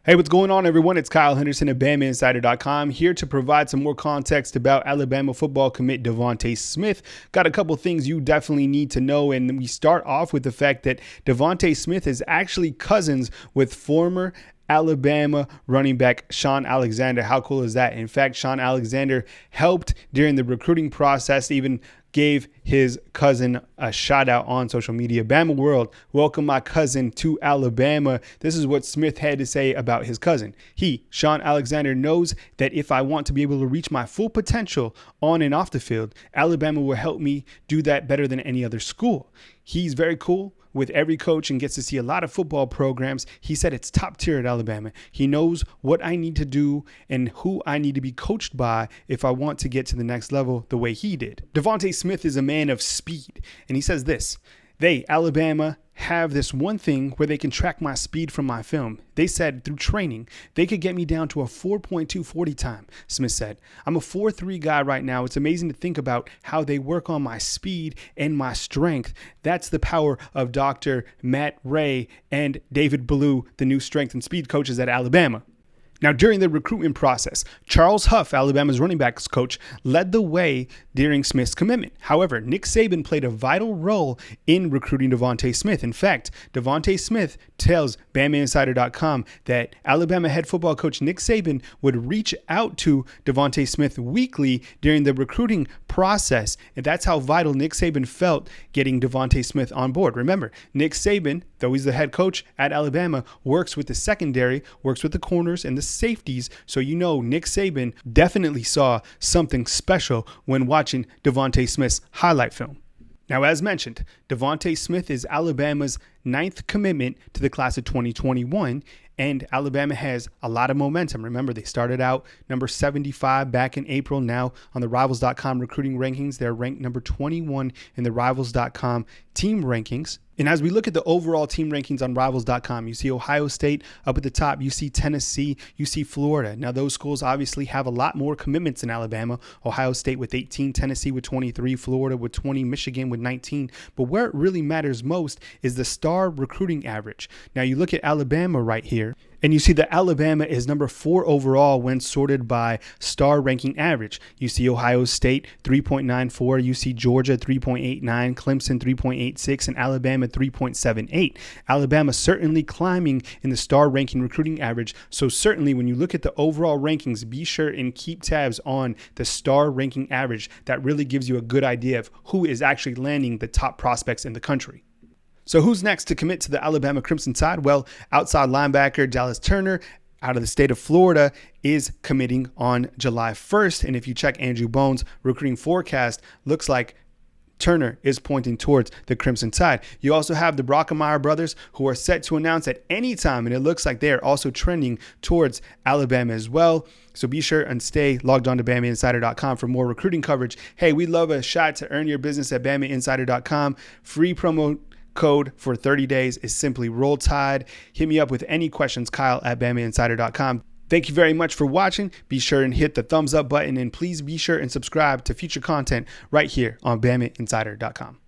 Hey, what's going on, everyone? It's Kyle Henderson at BamaInsider.com, here to provide some more context about Alabama football commit DeVonta Smith. Got a couple things you definitely need to know, and we start off with the fact that DeVonta Smith is actually cousins with former Alabama running back Shaun Alexander. How cool is that? In fact, Shaun Alexander helped during the recruiting process, even gave his cousin a shout out on social media. Bama World, welcome my cousin to Alabama. This is what Smith had to say about his cousin. Shaun Alexander, knows that if I want to be able to reach my full potential on and off the field, Alabama will help me do that better than any other school. He's very cool with every coach and gets to see a lot of football programs. He said it's top tier at Alabama. He knows what I need to do and who I need to be coached by if I want to get to the next level the way he did. DeVonta Smith is a man of speed, and he says this: Alabama, have this one thing where they can track my speed from my film. They said through training, they could get me down to a 4.2 40 time, Smith said. I'm a 4.3 guy right now. It's amazing to think about how they work on my speed and my strength. That's the power of Dr. Matt Ray and David Ballou, the new strength and speed coaches at Alabama. Now, during the recruitment process, Charles Huff, Alabama's running backs coach, led the way during Smith's commitment. However, Nick Saban played a vital role in recruiting DeVonta Smith. In fact, DeVonta Smith tells BamaInsider.com that Alabama head football coach Nick Saban would reach out to DeVonta Smith weekly during the recruiting process. And that's how vital Nick Saban felt getting DeVonta Smith on board. Remember, Nick Saban, though he's the head coach at Alabama, works with the secondary, works with the corners and the safeties. So Nick Saban definitely saw something special when watching DeVonta Smith's highlight film. Now, as mentioned, DeVonta Smith is Alabama's 9th commitment to the class of 2021, and Alabama has a lot of momentum. Remember, they started out number 75 back in April. Now, on the Rivals.com recruiting rankings, they're ranked number 21 in the Rivals.com team rankings. And as we look at the overall team rankings on Rivals.com, you see Ohio State up at the top. You see Tennessee. You see Florida. Now, those schools obviously have a lot more commitments than Alabama. Ohio State with 18, Tennessee with 23, Florida with 20, Michigan with 19. But where it really matters most is the star recruiting average. Now, you look at Alabama right here, and you see that Alabama is number 4 overall when sorted by star ranking average. You see Ohio State 3.94, you see Georgia 3.89, Clemson 3.86, and Alabama 3.78. Alabama certainly climbing in the star ranking recruiting average. So certainly when you look at the overall rankings, be sure and keep tabs on the star ranking average. That really gives you a good idea of who is actually landing the top prospects in the country. So who's next to commit to the Alabama Crimson Tide? Well, outside linebacker Dallas Turner out of the state of Florida is committing on July 1st. And if you check Andrew Bone's recruiting forecast, looks like Turner is pointing towards the Crimson Tide. You also have the Brockemeyer brothers, who are set to announce at any time, and it looks like they are also trending towards Alabama as well. So be sure and stay logged on to BamaInsider.com for more recruiting coverage. Hey, we'd love a shot to earn your business at BamaInsider.com. Free promo code for 30 days is simply Roll Tide. Hit me up with any questions, Kyle at BamaInsider.com. Thank you very much for watching. Be sure and hit the thumbs up button, and please be sure and subscribe to future content right here on BamaInsider.com.